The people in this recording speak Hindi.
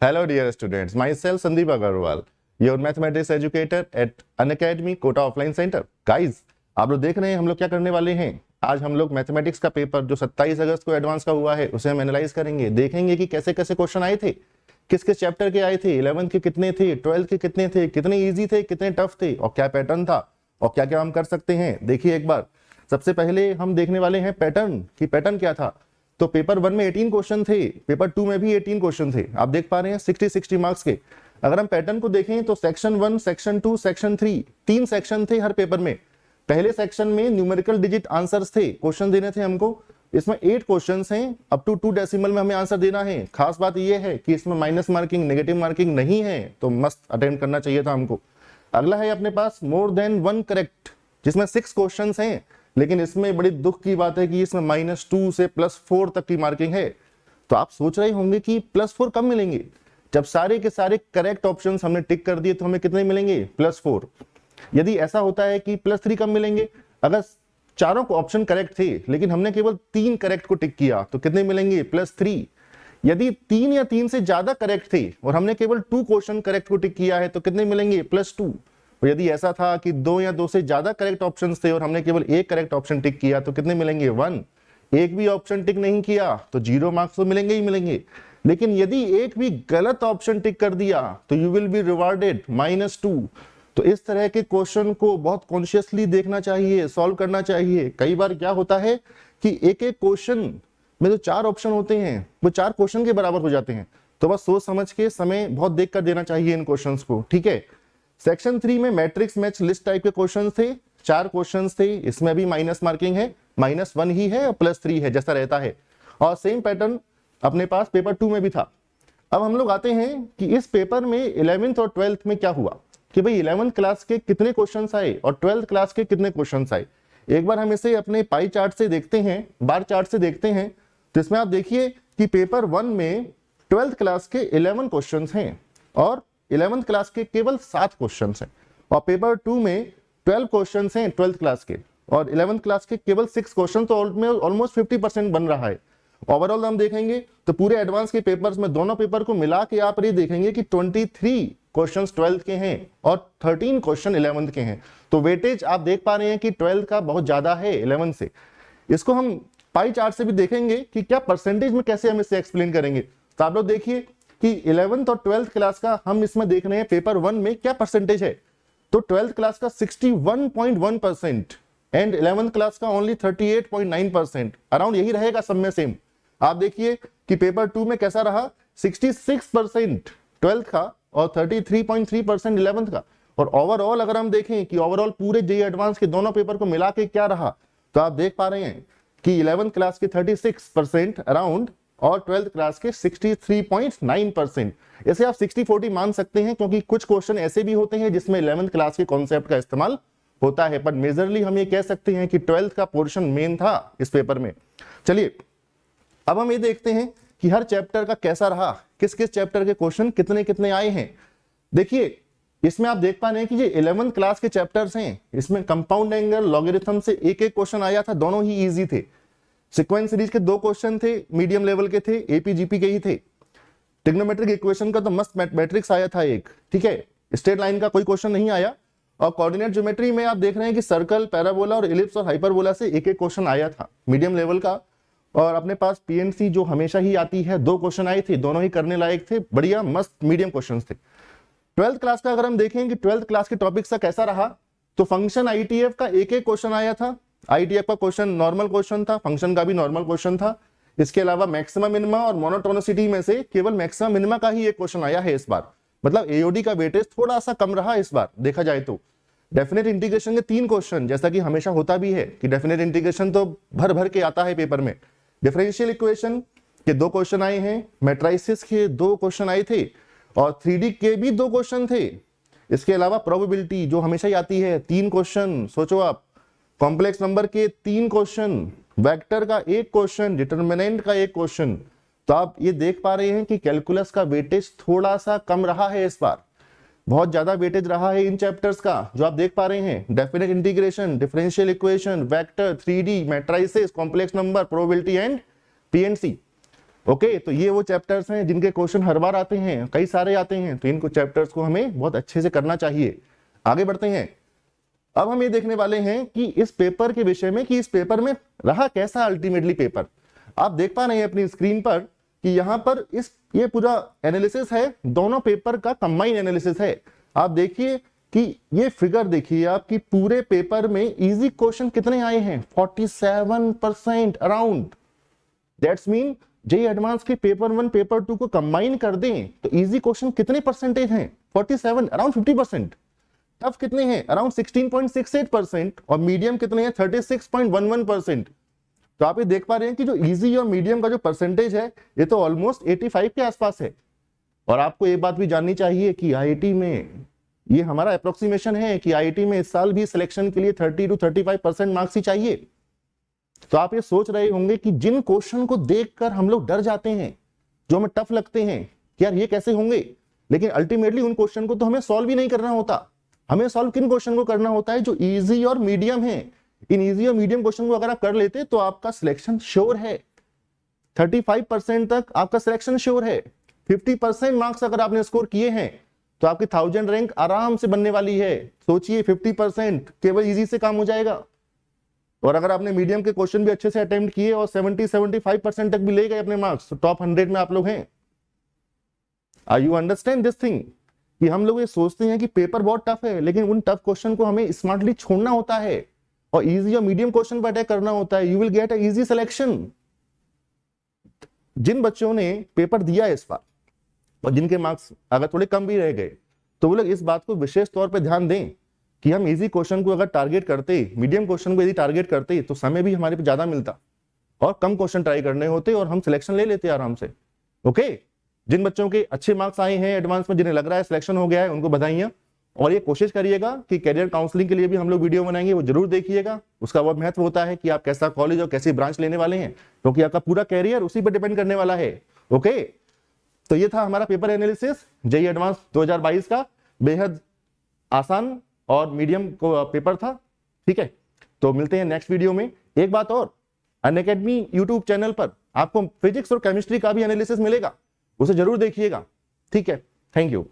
Hello dear students, myself Sandeep Agarwal, your mathematics educator at Unacademy Kota Offline Center. Guys, आप लोग देख रहे हैं हम लोग क्या करने वाले हैं। आज हम लोग मैथमेटिक्स का पेपर जो 27 अगस्त को एडवांस का हुआ है उसे हम एनालाइज करेंगे, देखेंगे कि कैसे कैसे क्वेश्चन आए थे, किस किस चैप्टर के आए थे, 11th के कितने थे, 12th के कितने थे, कितने ईजी थे, कितने टफ थे और क्या पैटर्न था और क्या क्या हम कर सकते हैं। देखिए एक बार सबसे पहले हम देखने वाले हैं पैटर्न कि पैटर्न क्या था। तो पेपर 1 में 18 क्वेश्चन थे, पेपर 2 में भी 18 क्वेश्चन थे, आप देख पा रहे हैं 60 मार्क्स के। अगर हम पैटर्न को देखें तो सेक्शन 1, सेक्शन 2, सेक्शन 3 तीन सेक्शन थे हर पेपर में। पहले सेक्शन में न्यूमेरिकल डिजिट आंसर्स थे, क्वेश्चन देने थे हमको। इसमें 8 क्वेश्चंस हैं, अप टू 2 डेसिमल में हमें आंसर देना है। खास बात यह है कि इसमें माइनस मार्किंग, नेगेटिव मार्किंग नहीं है, तो मस्त अटेम्प्ट करना चाहिए था हमको। अगला है अपने पास मोर देन 1 करेक्ट, जिसमें 6 क्वेश्चंस हैं, लेकिन इसमें बड़ी दुख की बात है कि इसमें -2 से +4 तक की मार्किंग है। तो आप सोच रहे होंगे कि +4 कब मिलेंगे। जब सारे के सारे करेक्ट ऑप्शंस हमने टिक कर दिए तो हमें कितने मिलेंगे, +4। यदि ऐसा होता है कि +3 कब मिलेंगे, अगर चारों को ऑप्शन करेक्ट थे लेकिन हमने केवल 3 करेक्ट को टिक किया तो कितने मिलेंगे, +3। यदि 3 या 3 से ज्यादा करेक्ट थे और हमने केवल 2 क्वेश्चन करेक्ट को टिक किया है तो कितने मिलेंगे, +2। और यदि ऐसा था कि 2 या 2 से ज्यादा करेक्ट ऑप्शंस थे और हमने केवल एक करेक्ट ऑप्शन टिक किया तो कितने मिलेंगे, 1। एक भी ऑप्शन टिक नहीं किया तो 0 मार्क्स तो मिलेंगे ही मिलेंगे। लेकिन यदि एक भी गलत ऑप्शन टिक कर दिया तो यू विल बी रिवार्डेड -2। तो इस तरह के क्वेश्चन को बहुत कॉन्शियसली देखना चाहिए, सॉल्व करना चाहिए। कई बार क्या होता है कि एक एक क्वेश्चन में जो 4 ऑप्शन होते हैं वो 4 क्वेश्चन के बराबर हो जाते हैं। तो बस सोच समझ के समय बहुत देख कर देना चाहिए इन क्वेश्चंस को, ठीक है। सेक्शन 3 में मैट्रिक्स मैच लिस्ट टाइप के क्वेश्चन थे, 4 क्वेश्चन थे, इसमें भी माइनस मार्किंग है, -1 ही है और +3 है जैसा रहता है। और सेम पैटर्न अपने पास पेपर 2 में भी था। अब हम लोग आते हैं कि इस पेपर में 11th और 12th में क्या हुआ कि भाई 11th क्लास के कितने क्वेश्चंस आए और 12th क्लास के कितने क्वेश्चंस आए। एक बार हम इसे अपने पाई चार्ट से देखते हैं, बार चार्ट से देखते हैं। तो इसमें आप देखिए कि पेपर 1 में 12th क्लास के 11 क्वेश्चंस हैं और 11th क्लास के केवल 7 क्वेश्चंस हैं। और पेपर 2 में 12 क्वेश्चंस हैं 12th क्लास के और 11th क्लास के केवल 6 क्वेश्चन, तो ऑलमोस्ट 50% बन रहा है। ओवरऑल हम देखेंगे तो पूरे एडवांस के पेपर्स में दोनों पेपर को मिला के आप ये देखेंगे कि 23 क्वेश्चंस 12th के हैं और 13 क्वेश्चन 11th के हैं। तो वेटेज आप देख पा रहे हैं कि 12th का बहुत ज्यादा है 11th से। इसको हम पाई चार्ट से भी देखेंगे कि क्या परसेंटेज में कैसे हम इसे एक्सप्लेन करेंगे। तो आप लोग देखिए कि 11th और 12th क्लास का हम इसमें देख रहे हैं पेपर 1 में क्या परसेंटेज है। तो 12th क्लास का 61.1% एंड 11th क्लास का ओनली 38.9%, अराउंड यही रहेगा सब में सेम। आप देखिए कि पेपर 2 में कैसा रहा, 66% 12th का और 33.3% 11th का। और ओवरऑल अगर हम देखें कि ओवरऑल पूरे जेईई एडवांस के दोनों पेपर को मिला के क्या रहा, तो आप देख पा रहे हैं कि 11th क्लास के 36% अराउंड और 12th क्लास के 63.9%। इसे आप 60-40 मान सकते हैं क्योंकि कुछ क्वेश्चन ऐसे भी होते हैं जिसमें 11th क्लास के कॉन्सेप्ट का इस्तेमाल होता है, पर मेजरली हम ये कह सकते हैं कि 12th का पोर्शन मेन था इस पेपर में। चलिए अब हम ये देखते हैं कि हर चैप्टर का कैसा रहा, किस किस चैप्टर के क्वेश्चन कितने कितने आए हैं। देखिए इसमें आप देख पा रहे हैं कि ये 11th क्लास के चैप्टर्स हैं, इसमें कंपाउंड एंगल, लॉगरिथम से एक एक क्वेश्चन आया था, दोनों ही इजी थे। सीक्वेंस सीरीज के 2 क्वेश्चन थे, मीडियम लेवल के थे, एपीजीपी के ही थे। ट्रिग्नोमेट्रिक इक्वेशन का तो मस्त मैट्रिक्स आया था एक, ठीक है। स्ट्रेट लाइन का कोई क्वेश्चन नहीं आया। और कोऑर्डिनेट ज्योमेट्री में आप देख रहे हैं कि सर्कल, पैराबोला और एलिप्स और हाइपरबोला से एक एक क्वेश्चन आया था मीडियम लेवल का। और अपने पास पीएनसी जो हमेशा ही आती है, 2 क्वेश्चन आए थे, दोनों ही करने लायक थे, बढ़िया मस्त मीडियम क्वेश्चन थे। 12th क्लास का अगर हम देखें कि 12th क्लास के टॉपिक्स का कैसा रहा, तो फंक्शन आईटीएफ का एक एक क्वेश्चन आया था। आईटीएफ का क्वेश्चन नॉर्मल क्वेश्चन था, फंक्शन का भी नॉर्मल क्वेश्चन था। इसके अलावा मैक्सिमम मिनिमा और मोनोटोनिसिटी में से केवल मैक्सिमम मिनिमा का ही एक क्वेश्चन आया है इस बार, मतलब एओडी का वेटेज थोड़ा सा कम रहा इस बार देखा जाए तो। डेफिनेट इंटीग्रेशन के 3 क्वेश्चन, जैसा कि हमेशा होता भी है कि डेफिनेट इंटीग्रेशन तो भर भर के आता है पेपर में। डिफरेंशियल इक्वेशन के 2 क्वेश्चन आए हैं, मैट्रिसेस के 2 क्वेश्चन आए थे और 3D के भी 2 क्वेश्चन थे। इसके अलावा प्रोबेबिलिटी जो हमेशा ही आती है, 3 क्वेश्चन, सोचो आप। कॉम्प्लेक्स नंबर के 3 क्वेश्चन, वेक्टर का 1 क्वेश्चन, डिटरमिनेंट का 1 क्वेश्चन। तो आप ये देख पा रहे हैं कि कैलकुलस का वेटेज थोड़ा सा कम रहा है इस बार, बहुत ज्यादा वेटेज रहा है इन चैप्टर्स का जो आप देख पा रहे हैं। Definite integration, differential equation, vector, 3D, matrices, complex number, probability and PNC. Okay, तो ये वो चैप्टर्स हैं जिनके क्वेश्चन हर बार आते हैं, कई सारे आते हैं, तो इनको चैप्टर्स को हमें बहुत अच्छे से करना चाहिए। आगे बढ़ते हैं। अब हम ये देखने वाले हैं कि इस पेपर के विषय में, कि इस पेपर में रहा कैसा अल्टीमेटली पेपर। आप देख पा रहे हैं अपनी स्क्रीन पर कि यहां पर ये पूरा एनालिसिस है, दोनों पेपर का कंबाइन एनालिसिस है। आप देखिए कि ये फिगर देखिए आपकी पूरे पेपर में इजी क्वेश्चन कितने आए हैं, 47% around. That's mean JEE advance के पेपर 1 पेपर 2 को कंबाइन कर दें तो इजी क्वेश्चन कितने परसेंटेज हैं, 47, अराउंड 50%। टफ कितने हैं, अराउंड 16.68%, और मीडियम कितने हैं, 36.11%। तो आप ये देख पा रहे हैं कि जो इजी और मीडियम का जो परसेंटेज है ये तो ऑलमोस्ट 85 के आसपास है। और आपको ये बात भी जाननी चाहिए कि आईआईटी में, ये हमारा अप्रोक्सीमेशन है कि आईआईटी में इस साल भी सिलेक्शन के लिए 30 to 35% मार्क्स ही चाहिए। तो आप ये सोच रहे होंगे कि जिन क्वेश्चन को देखकर हम लोग डर जाते हैं, जो हमें टफ लगते हैं कि यार ये कैसे होंगे, लेकिन अल्टीमेटली उन क्वेश्चन को तो हमें सॉल्व ही नहीं करना होता। हमें सॉल्व किन क्वेश्चन को करना होता है, जो इजी और मीडियम है। इन इजी और मीडियम क्वेश्चन को अगर आप कर लेते तो आपका सिलेक्शन श्योर है, 35% तक आपका सिलेक्शन श्योर है। 50% मार्क्स अगर आपने स्कोर किए हैं तो आपकी 1000 रैंक आराम से बनने वाली है। सोचिए 50% केवल इजी से काम हो जाएगा। और अगर आपने मीडियम के क्वेश्चन भी अच्छे से अटेम्प्ट किए और 70-75% तक भी ले गए अपने मार्क्स, तो टॉप 100 में आप लोग हैं। Are you understand this thing, कि हम लोग ये सोचते हैं कि पेपर बहुत टफ है, लेकिन उन टफ क्वेश्चन को हमें स्मार्टली छोड़ना होता है और इजी और मीडियम क्वेश्चन पर अटैक करना होता है। You will get a easy selection. जिन बच्चों ने पेपर दिया है इस बार और जिनके मार्क्स अगर थोड़े कम भी रह गए, तो वो लोग इस बात को विशेष तौर पे ध्यान दें कि हम इजी क्वेश्चन को अगर टारगेट करते, मीडियम क्वेश्चन को यदि टारगेट करते, तो समय भी हमारे पे ज्यादा मिलता और कम क्वेश्चन ट्राई करने होते और हम सिलेक्शन ले लेते आराम से। ओके, जिन बच्चों के अच्छे मार्क्स आए हैं एडवांस में, जिन्हें लग रहा है सिलेक्शन हो गया है, उनको बधाइयां। और ये कोशिश करिएगा कि कैरियर काउंसलिंग के लिए भी हम लोग वीडियो बनाएंगे, वो जरूर देखिएगा। उसका बहुत महत्व होता है कि आप कैसा कॉलेज और कैसी ब्रांच लेने वाले हैं, क्योंकि आपका पूरा कैरियर उसी पर डिपेंड करने वाला है। ओके, तो ये था हमारा पेपर एनालिसिस जेईई एडवांस 2022 का। बेहद आसान और मीडियम को पेपर था। ठीक है, तो मिलते हैं नेक्स्ट वीडियो में। एक बात और, अनअकैडमी यूट्यूब चैनल पर आपको फिजिक्स और केमिस्ट्री का भी एनालिसिस मिलेगा, उसे जरूर देखिएगा। ठीक है, थैंक यू।